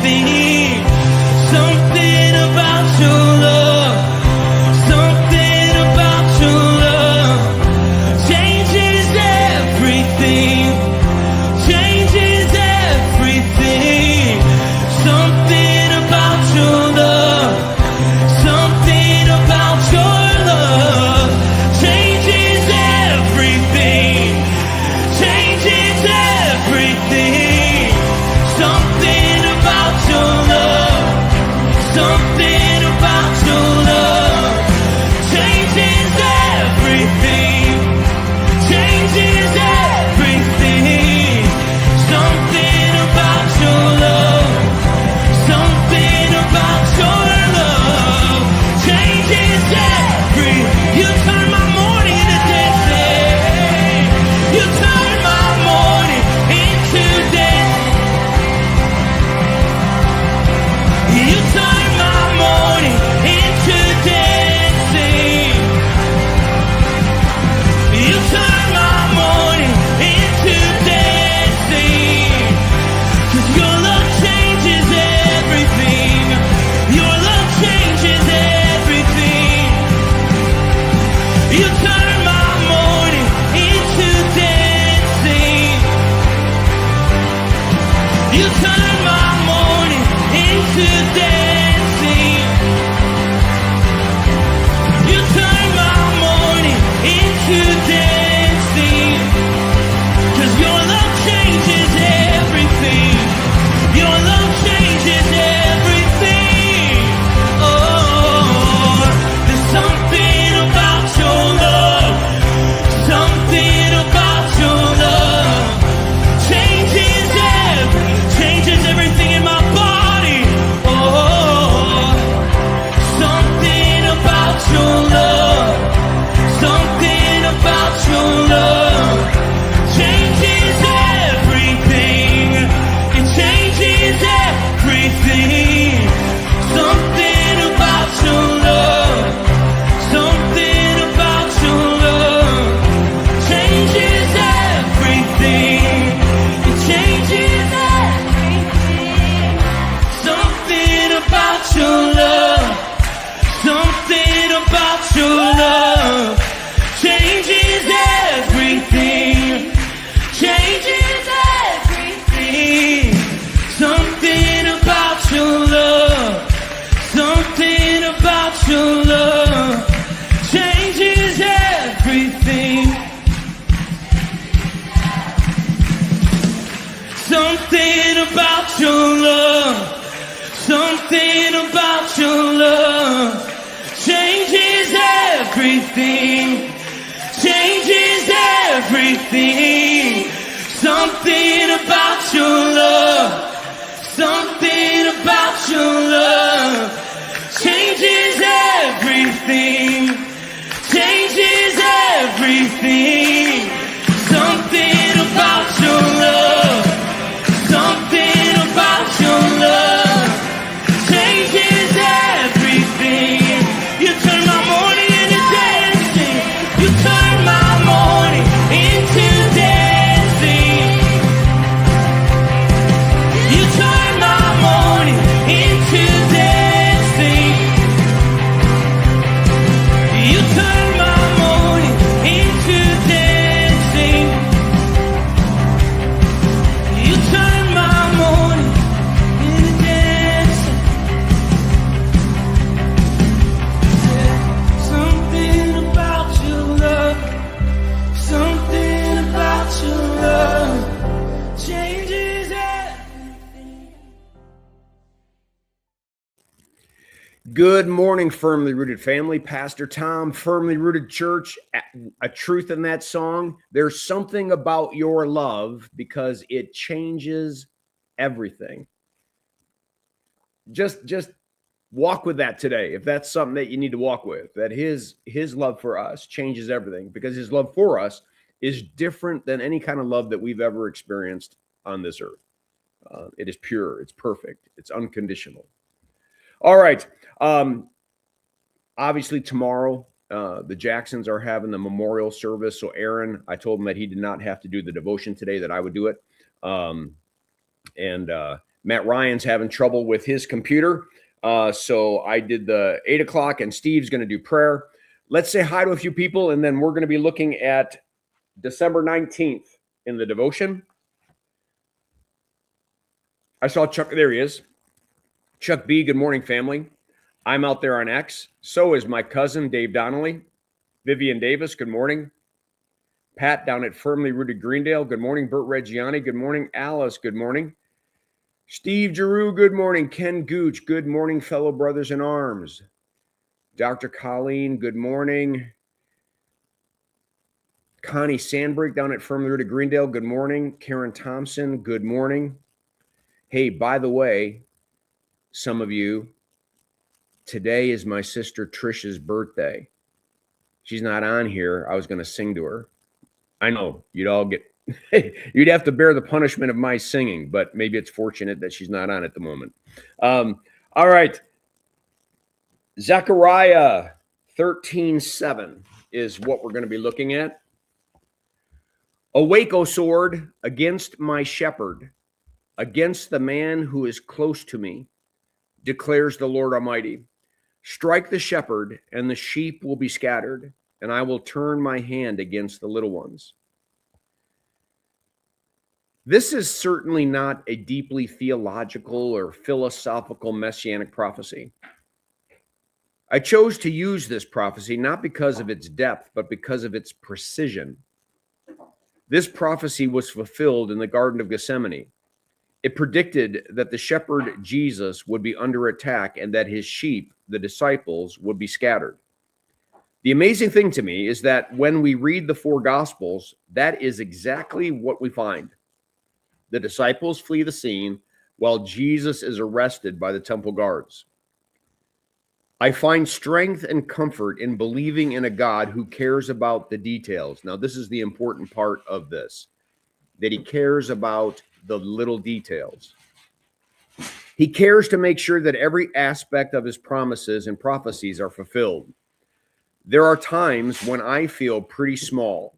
everything. Something about your love. Something about your love changes everything. Changes everything. Something about your love. Something about your love changes everything. Changes everything. Something about your love. Something about your love changes everything. Changes everything. Something about your love. Something about your love changes everything. You turn my morning into dancing. You turn my morning into dancing. You turn my morning into dancing. You turn my morning into dancing. 'Cause your love changes everything. Your love changes everything. You turn my morning into dancing. You turn my morning into dancing. You turn my morning into dancing. 'Cause your love changes everything. Your love changes everything. Oh, there's something about your love. Something about your love changes everything in my body. Oh, something about your love. Something about your love changes everything. It changes everything. Something about your love. Something about your love changes everything. It changes everything. Something about your love. Something about your love changes everything. Changes everything. Something about your love. Something about your love changes everything. Something about your love. Something about your love changes everything. Changes everything. Something about your love. Something about your love changes everything. Changes everything. Something about your love. Something about your love changes everything. You turn my morning into dancing. You turn my morning into dancing. You turn my morning into dancing. You turn my morning into dancing. You turn my morning into dancing. Something about your love. Something about your love changes everything. Good morning, Firmly Rooted family. Pastor Tom, Firmly Rooted Church. A truth in that song. There's something about your love because it changes everything. Just walk with that today. If that's something that you need to walk with, that his love for us changes everything, because his love for us is different than any kind of love that we've ever experienced on this earth. It is pure. It's perfect. It's unconditional. All right. Obviously tomorrow, the Jacksons are having the memorial service. So Aaron, I told him that he did not have to do the devotion today, that I would do it. And Matt Ryan's having trouble with his computer. So I did the 8 o'clock, and Steve's going to do prayer. Let's say hi to a few people, and then we're going to be looking at December 19th in the devotion. I saw Chuck. There he is. Chuck B, good morning, family. I'm out there on X. So is my cousin, Dave Donnelly. Vivian Davis, good morning. Pat down at Firmly Rooted Greendale, good morning. Bert Reggiani, good morning. Alice, good morning. Steve Giroux, good morning. Ken Gooch, good morning, fellow brothers in arms. Dr. Colleen, good morning. Connie Sandbrick down at Firmly Rooted Greendale, good morning. Karen Thompson, good morning. Hey, by the way, some of you, today is my sister Trisha's birthday. She's not on here. I was going to sing to her. I know you'd all get, you'd have to bear the punishment of my singing, but maybe it's fortunate that she's not on at the moment. All right. Zechariah 13:7 is what we're going to be looking at. Awake, O sword, against my shepherd, against the man who is close to me, declares the Lord Almighty. Strike the shepherd, and the sheep will be scattered, and I will turn my hand against the little ones. This is certainly not a deeply theological or philosophical messianic prophecy. I chose to use this prophecy not because of its depth, but because of its precision. This prophecy was fulfilled in the Garden of Gethsemane. It predicted that the shepherd Jesus would be under attack and that his sheep, the disciples, would be scattered. The amazing thing to me is that when we read the four Gospels, that is exactly what we find. The disciples flee the scene while Jesus is arrested by the temple guards. I find strength and comfort in believing in a God who cares about the details. Now, this is the important part of this, that he cares about the little details. He cares to make sure that every aspect of his promises and prophecies are fulfilled. There are times when I feel pretty small,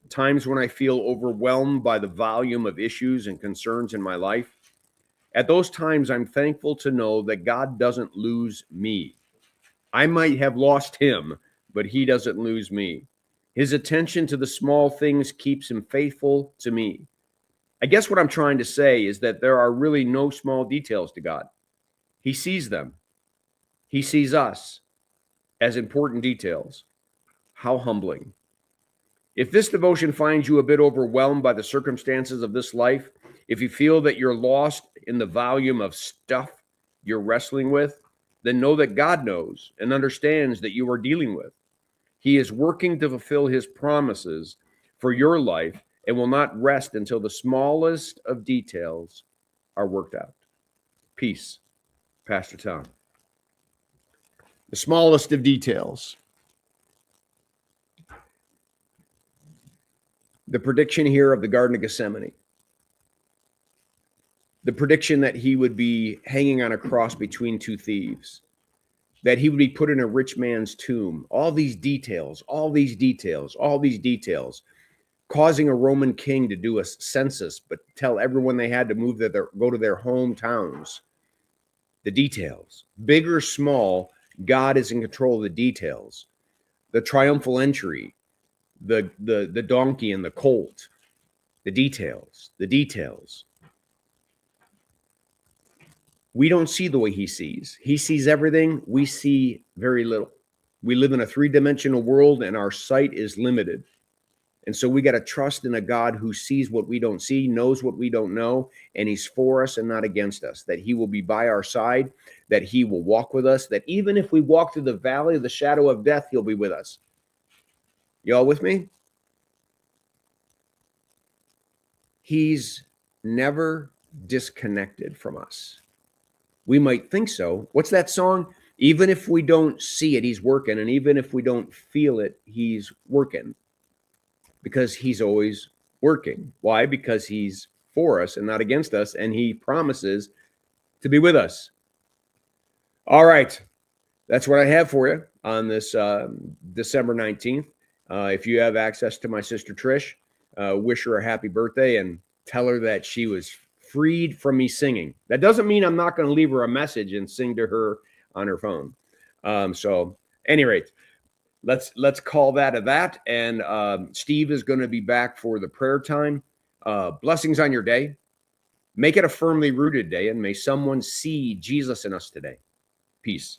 times when I feel overwhelmed by the volume of issues and concerns in my life. At those times, I'm thankful to know that God doesn't lose me. I might have lost him, but he doesn't lose me. His attention to the small things keeps him faithful to me. I guess what I'm trying to say is that there are really no small details to God. He sees them. He sees us as important details. How humbling. If this devotion finds you a bit overwhelmed by the circumstances of this life, if you feel that you're lost in the volume of stuff you're wrestling with, then know that God knows and understands that you are dealing with. He is working to fulfill his promises for your life and will not rest until the smallest of details are worked out. Peace, Pastor Tom. The smallest of details. The prediction here of the Garden of Gethsemane. The prediction that he would be hanging on a cross between two thieves, that he would be put in a rich man's tomb. All these details, causing a Roman king to do a census, but tell everyone they had to move go to their hometowns. The details, big or small, God is in control of the details. The triumphal entry, the donkey and the colt, the details. We don't see the way he sees. He sees everything. We see very little. We live in a three-dimensional world and our sight is limited. And so we got to trust in a God who sees what we don't see, knows what we don't know, and he's for us and not against us, that he will be by our side, that he will walk with us, that even if we walk through the valley of the shadow of death, he'll be with us. Y'all with me? He's never disconnected from us. We might think so. What's that song? Even if we don't see it, he's working. And even if we don't feel it, he's working. Because he's always working. Why? Because he's for us and not against us. And he promises to be with us. All right. That's what I have for you on this December 19th. If you have access to my sister Trish, wish her a happy birthday and tell her that she was freed from me singing. That doesn't mean I'm not going to leave her a message and sing to her on her phone. So, any rate, let's call that a that. And Steve is going to be back for the prayer time. Blessings on your day. Make it a firmly rooted day, and may someone see Jesus in us today. Peace.